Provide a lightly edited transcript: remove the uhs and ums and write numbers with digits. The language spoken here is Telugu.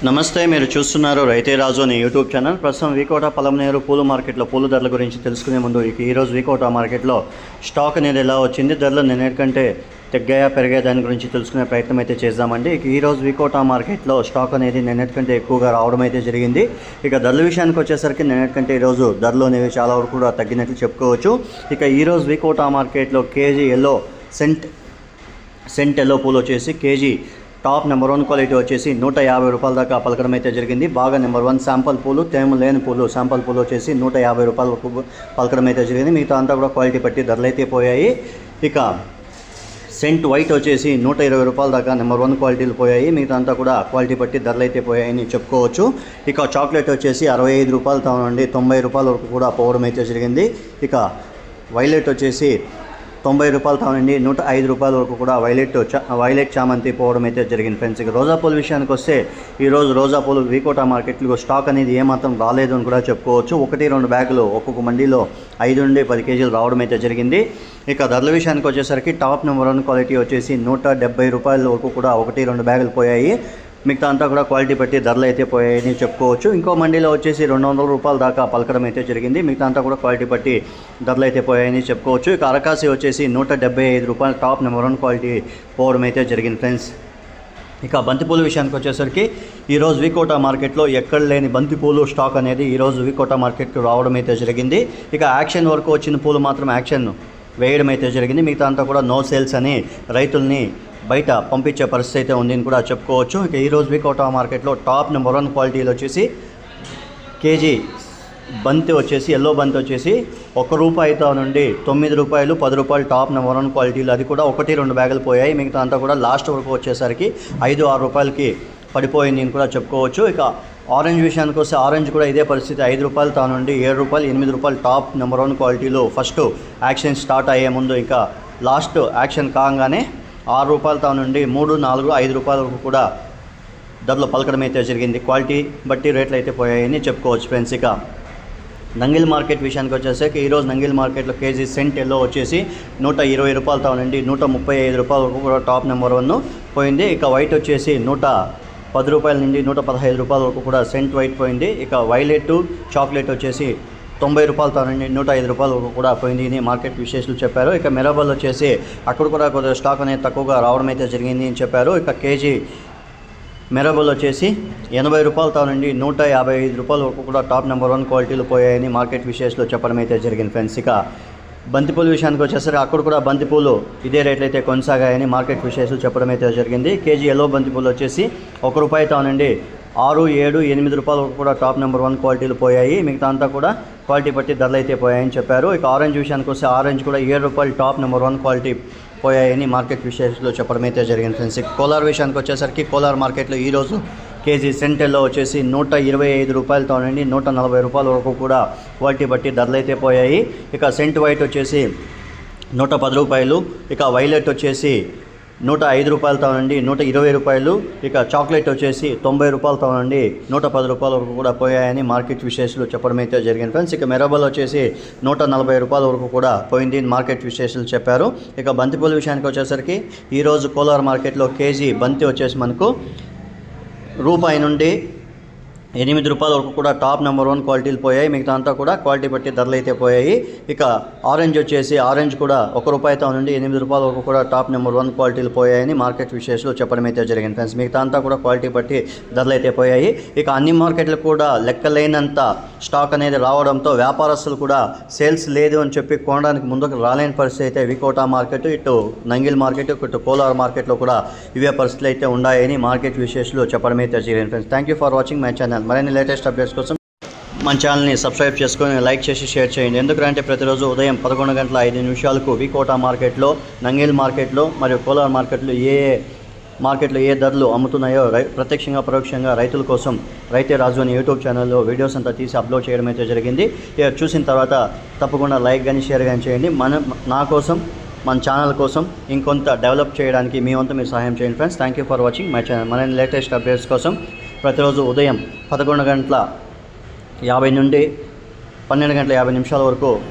నమస్తే, మీరు చూస్తున్నారు రైతే రాజు అనే యూట్యూబ్ ఛానల్. ప్రస్తుతం వీకోట పలమనేరు పూల మార్కెట్లో పూల ధరల గురించి తెలుసుకునే ముందు ఈరోజు వీకోట మార్కెట్లో స్టాక్ అనేది ఎలా వచ్చింది, ధరలు నిన్నటికంటే తగ్గాయా పెరిగాయా దాని గురించి తెలుసుకునే ప్రయత్నం అయితే చేద్దామండి. ఈరోజు వీకోట మార్కెట్లో స్టాక్ అనేది నిన్నటికంటే ఎక్కువగా రావడం అయితే జరిగింది. ఇక ధరల విషయానికి వచ్చేసరికి నిన్నటికంటే ఈరోజు ధరలు అనేవి చాలా వరకు కూడా తగ్గినట్లు చెప్పుకోవచ్చు. ఇక ఈరోజు వీకోట మార్కెట్లో కేజీ ఎల్లో సెంట్ ఎల్లో పూలు వచ్చేసి కేజీ టాప్ నెంబర్ 1 క్వాలిటీ వచ్చేసి 150 రూపాయల దాకా పలకడం అయితే జరిగింది. బాగా నెంబర్ 1 శాంపుల్ పూలు, తేమ లేని పూలు శాంపుల్ పూలు వచ్చేసి 150 రూపాయల వరకు పలకడం అయితే జరిగింది. మిగతా అంతా కూడా క్వాలిటీ బట్టి ధరలు అయితే పోయాయి. ఇక సెంట్ వైట్ వచ్చేసి 120 రూపాయల దాకా నెంబర్ 1 క్వాలిటీలు పోయాయి. మిగతా అంతా కూడా క్వాలిటీ బట్టి ధరలు అయితే పోయాయని చెప్పుకోవచ్చు. ఇక చాక్లెట్ వచ్చేసి 65 రూపాయలతో నుండి 90 రూపాయల వరకు కూడా పోవడం అయితే జరిగింది. ఇక వైలెట్ వచ్చేసి 90 రూపాయలతో నుండి 105 రూపాయల వరకు కూడా వైలెట్ చామంతి పోవడం అయితే జరిగింది ఫ్రెండ్స్. ఇక రోజా పూల విషయానికి వస్తే ఈరోజు రోజా పూలు వీకోట మార్కెట్లో స్టాక్ అనేది ఏమాత్రం రాలేదు అని కూడా చెప్పుకోవచ్చు. 1-2 బ్యాగులు ఒక్కొక్క మండీలో 5 నుండి 10 కేజీలు రావడం అయితే జరిగింది. ఇక ధరల విషయానికి వచ్చేసరికి టాప్ నెంబర్ 1 క్వాలిటీ వచ్చేసి 170 రూపాయల వరకు కూడా 1-2 బ్యాగులు పోయాయి. మిగతా అంతా కూడా క్వాలిటీ బట్టి ధరలు అయితే పోయాయని చెప్పుకోవచ్చు. ఇంకో మండీలో వచ్చేసి 200 రూపాయల దాకా పలకడం అయితే జరిగింది. మిగతా అంతా కూడా క్వాలిటీ బట్టి ధరలు అయితే పోయాయని చెప్పుకోవచ్చు. ఇక అరకాసి వచ్చేసి 175 రూపాయలు టాప్ నెంబర్ 1 క్వాలిటీ పోవడం అయితే జరిగింది ఫ్రెండ్స్. ఇక బంతిపూల విషయానికి వచ్చేసరికి ఈరోజు వీకోట మార్కెట్లో ఎక్కడ లేని బంతిపూలు స్టాక్ అనేది ఈరోజు వీకోట మార్కెట్కి రావడం అయితే జరిగింది. ఇక యాక్షన్ వరకు వచ్చిన పూలు మాత్రం యాక్షన్ వేయడం అయితే జరిగింది. మిగతా అంతా కూడా నో సేల్స్ అని రైతుల్ని బయట పంపించే పరిస్థితి అయితే ఉంది అని కూడా చెప్పుకోవచ్చు. ఇక ఈరోజు వీకోట మార్కెట్లో టాప్ నెంబర్ 1 క్వాలిటీలు వచ్చేసి కేజీ బంతి వచ్చేసి ఎల్లో బంతి వచ్చేసి 1 రూపాయితో నుండి 9 రూపాయలు 10 రూపాయలు టాప్ నెంబర్ 1 క్వాలిటీలు, అది కూడా 1-2 బ్యాగులు పోయాయి. మిగతా అంతా కూడా లాస్ట్ వరకు వచ్చేసరికి 5-6 రూపాయలకి పడిపోయింది అని కూడా చెప్పుకోవచ్చు. ఇక ఆరెంజ్ విషయానికి వస్తే ఆరెంజ్ కూడా ఇదే పరిస్థితి, 5 రూపాయలతో నుండి 7 రూపాయలు 8 రూపాయలు టాప్ నెంబర్ 1 క్వాలిటీలు ఫస్ట్ యాక్షన్ స్టార్ట్ అయ్యే ముందు ఇంకా లాస్ట్ యాక్షన్ కాగానే 6 రూపాయలతో నుండి 3, 4, 5 రూపాయల వరకు కూడా ధరలు పలకడం అయితే జరిగింది. క్వాలిటీ బట్టి రేట్లు అయితే పోయాయని చెప్పుకోవచ్చు ఫ్రెండ్స్. ఇక నంగిల్ మార్కెట్ విషయానికి వచ్చేసరికి ఈరోజు నంగిల్ మార్కెట్లో కేజీ సెంట్ ఎల్లో వచ్చేసి 120 రూపాయలతో నుండి 135 రూపాయల వరకు కూడా టాప్ నెంబర్ 1 పోయింది. ఇక వైట్ వచ్చేసి 110 రూపాయల నుండి 115 రూపాయల వరకు కూడా సెంట్ వైట్ పోయింది. ఇక వైలెట్ చాక్లెట్ వచ్చేసి 90 రూపాయలతో నుండి 105 రూపాయల వరకు కూడా పోయింది అని మార్కెట్ విశేషాలు చెప్పారు. ఇక మిరాబల్ వచ్చేసి అక్కడ కూడా కొద్దిగా స్టాక్ అనేది తక్కువగా రావడం అయితే జరిగింది అని చెప్పారు. ఇక కేజీ మిరాబల్ వచ్చేసి 80 రూపాయలతో నుండి 155 రూపాయల వరకు కూడా టాప్ నెంబర్ 1 క్వాలిటీలు పోయాయని మార్కెట్ విశేషాలు చెప్పడం అయితే జరిగింది ఫ్రెండ్స్. ఇక బంతిపూల విషయానికి వచ్చేసరికి అక్కడ కూడా బంతిపూలు ఇదే రేట్లు అయితే కొనసాగాయని మార్కెట్ విశేషాలు చెప్పడం అయితే జరిగింది. కేజీ ఎల్లో బంతిపూలు వచ్చేసి 1 రూపాయితో నుండి 6, 7, 8 రూపాయల వరకు కూడా టాప్ నెంబర్ 1 క్వాలిటీలు పోయాయి. మిగతా అంతా కూడా క్వాలిటీ బట్టి ధరలు అయితే పోయాయని చెప్పారు. ఇక ఆరెంజ్ విషయానికి వస్తే ఆరెంజ్ కూడా 7 రూపాయలు టాప్ నెంబర్ 1 క్వాలిటీ పోయాయని మార్కెట్ విశేషాలు చెప్పడం అయితే జరిగింది ఫ్రెండ్స్. కోలార్ విషయానికి వచ్చేసరికి కోలార్ మార్కెట్లో ఈరోజు కేజీ సెంటెల్లో వచ్చేసి 125 రూపాయలతో నుండి 140 రూపాయల వరకు కూడా క్వాలిటీ బట్టి ధరలు అయితే పోయాయి. ఇక సెంట్ వైట్ వచ్చేసి 110 రూపాయలు, ఇక వైలెట్ వచ్చేసి 105 రూపాయలతో నుండి 120 రూపాయలు, ఇక చాక్లెట్ వచ్చేసి 90 రూపాయలతో నుండి 110 రూపాయల వరకు కూడా పోయాయని మార్కెట్ విశేషాలు చెప్పడం అయితే జరిగింది ఫ్రెండ్స్. ఇక మిరాబల్ వచ్చేసి 140 రూపాయల వరకు కూడా పోయింది మార్కెట్ విశేషాలు చెప్పారు. ఇక బంతిపూల విషయానికి వచ్చేసరికి ఈరోజు కోలార్ మార్కెట్లో కేజీ బంతి వచ్చేసి మనకు రూపాయి నుండి 8 రూపాయల వరకు కూడా టాప్ నెంబర్ 1 క్వాలిటీలు పోయాయి. మిగతా అంతా కూడా క్వాలిటీ బట్టి ధరలు అయితే పోయాయి. ఇక ఆరెంజ్ వచ్చేసి ఆరెంజ్ కూడా 1 రూపాయితో నుండి 8 రూపాయల వరకు కూడా టాప్ నెంబర్ 1 క్వాలిటీలు పోయాయని మార్కెట్ విశేషాలు చెప్పడం అయితే జరిగింది ఫ్రెండ్స్. మిగతా అంతా కూడా క్వాలిటీ బట్టి ధరలు అయితే పోయాయి. ఇక అన్ని మార్కెట్లు కూడా లెక్కలేనంత స్టాక్ అనేది రావడంతో వ్యాపారస్తులు కూడా సేల్స్ లేదు అని చెప్పి కొనడానికి ముందుకు రాలేని పరిస్థితి అయితే వీకోట మార్కెట్, ఇటు నంగిల్ మార్కెట్, ఇటు కోలార్ మార్కెట్లో కూడా ఇవే పరిస్థితులు అయితే ఉన్నాయని మార్కెట్ విశేషాలు చెప్పడం అయితే జరిగింది friends. Thank you for watching my channel. మరిన్ని లేటెస్ట్ అప్డేట్స్ కోసం మన ఛానల్ని సబ్స్క్రైబ్ చేసుకొని లైక్ చేసి షేర్ చేయండి. ఎందుకంటే ప్రతిరోజు ఉదయం 11:05 వీకోట మార్కెట్లో, నంగిల్ మార్కెట్లో మరియు కోలార్ మార్కెట్లో మార్కెట్లో ఏ ధరలు అమ్ముతున్నాయో ప్రత్యక్షంగా పరోక్షంగా రైతుల కోసం రైతే రాజు అని యూట్యూబ్ ఛానల్లో వీడియోస్ అంతా తీసి అప్లోడ్ చేయడం అయితే జరిగింది. చూసిన తర్వాత తప్పకుండా లైక్ కానీ షేర్ కానీ చేయండి. నా కోసం మన ఛానల్ కోసం ఇంకొంత డెవలప్ చేయడానికి మీ వంతు మీరు సహాయం చేయండి friends. Thank you for watching my channel. మన లేటెస్ట్ అప్డేట్స్ కోసం ప్రతిరోజు ఉదయం 11:50 నుండి 12:50 వరకు